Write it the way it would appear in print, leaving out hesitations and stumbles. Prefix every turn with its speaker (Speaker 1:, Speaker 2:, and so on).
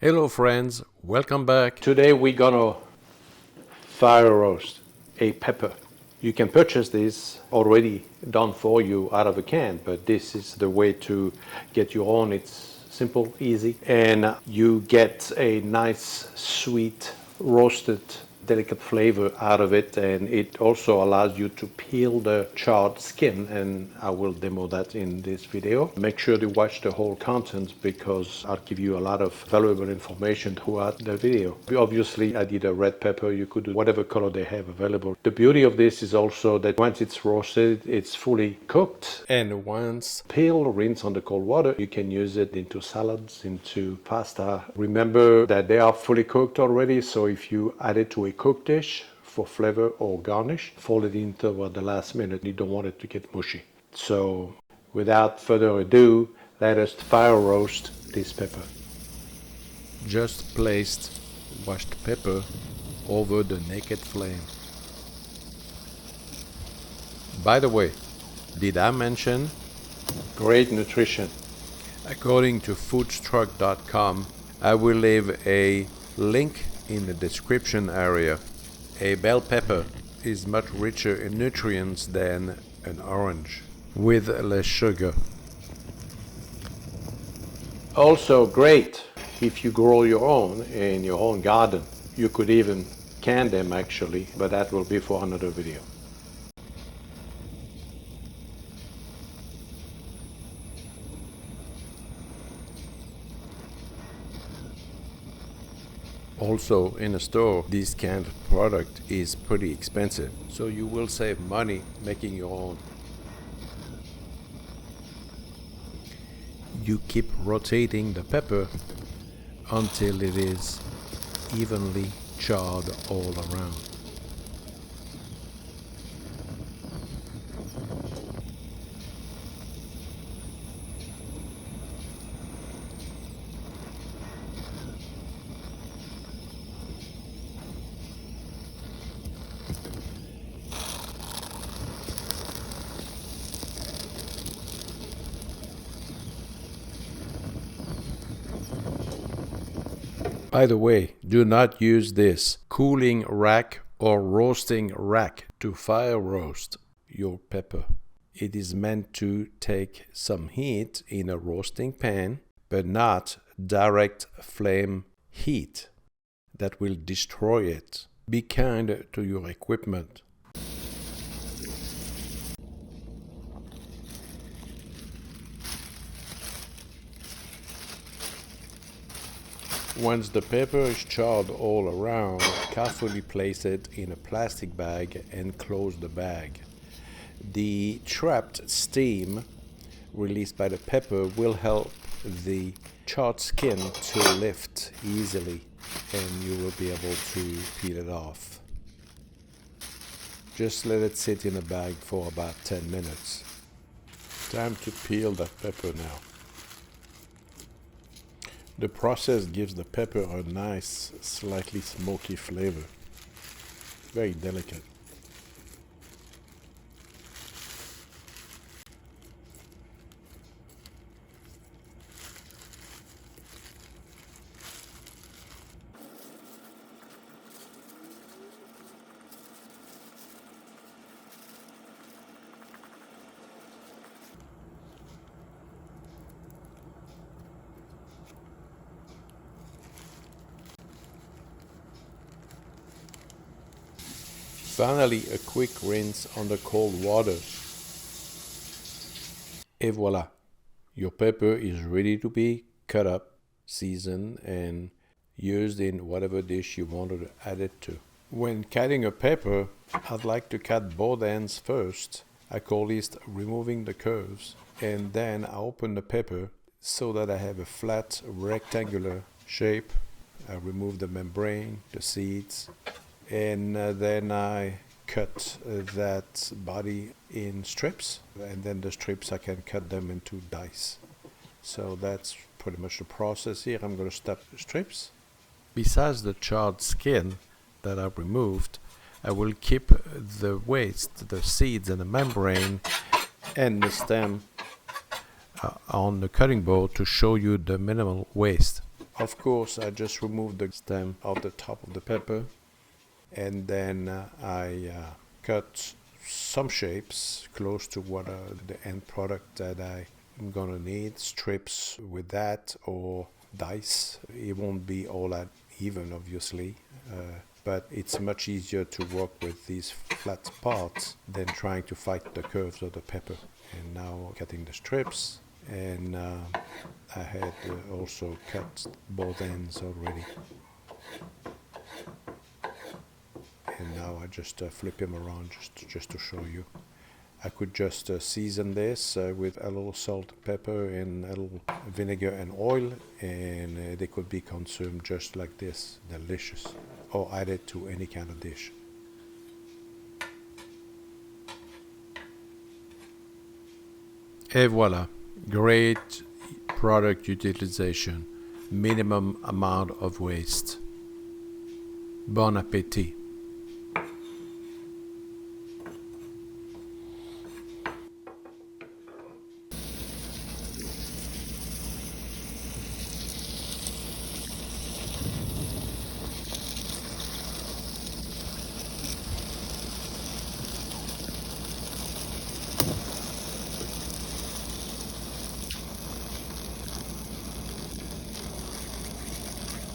Speaker 1: Hello friends, welcome back.
Speaker 2: Today we're gonna fire roast a pepper. You can purchase this already done for you out of a can, but this is the way to get your own. It's simple, easy, and you get a nice, sweet, roasted, delicate flavor out of it, and it also allows you to peel the charred skin, and I will demo that in this video. Make sure to watch the whole content because I'll give you a lot of valuable information throughout the video. Obviously I did a red pepper. You could do whatever color they have available. The beauty of this is also that once it's roasted, it's fully cooked,
Speaker 1: And once
Speaker 2: peel, rinse under cold water. You can use it into salads, into pasta. Remember that they are fully cooked already, so if you add it to a cooked dish for flavor or garnish, fold it in toward the last minute. You don't want it to get mushy. So without further ado, let us fire roast this pepper.
Speaker 1: just placed washed pepper over the naked flame. By the way, did I mention,
Speaker 2: Great nutrition.
Speaker 1: according to foodstruck.com, I will leave a link in the description area. A bell pepper is much richer in nutrients than an orange, with less sugar.
Speaker 2: Also great if you grow your own in your own garden. You could even can them actually, but that will be for another video.
Speaker 1: Also, in a store, this canned product is pretty expensive, so you will save money making your own. You keep rotating the pepper until it is evenly charred all around. By the way, do not use this cooling rack or roasting rack to fire roast your pepper. It is meant to take some heat in a roasting pan, but not direct flame heat that will destroy it. Be kind to your equipment. Once the pepper is charred all around, carefully place it in a plastic bag and close the bag. The trapped steam released by the pepper will help the charred skin to lift easily, and you will be able to peel it off. Just let it sit in a bag for about 10 minutes. Time to peel that pepper now. The process gives the pepper a nice, slightly smoky flavor. Very delicate. Finally, a quick rinse under cold water. Et voila! Your pepper is ready to be cut up, seasoned, and used in whatever dish you want to add it to. When cutting a pepper, I'd like to cut both ends first. I call this removing the curves. And then I open the pepper so that I have a flat rectangular shape. I remove the membrane, the seeds, and then I cut that body in strips, and then the strips I can cut them into dice. So that's pretty much the process here. I'm going to stop the strips. Besides the charred skin that I removed, I will keep the waste, the seeds and the membrane and the stem on the cutting board to show you the minimal waste. Of course, I just removed the stem of the top of the pepper, and then I cut some shapes close to what are the end product that I'm gonna need, strips with that or dice. It won't be all that even, obviously, but it's much easier to work with these flat parts than trying to fight the curves of the pepper. And now cutting the strips, and I had also cut both ends already. And now I just flip him around just to show you. I could just season this with a little salt, pepper, and a little vinegar and oil, and they could be consumed just like this, delicious, or added to any kind of dish. Et voilà, great product utilization, minimum amount of waste. Bon appétit.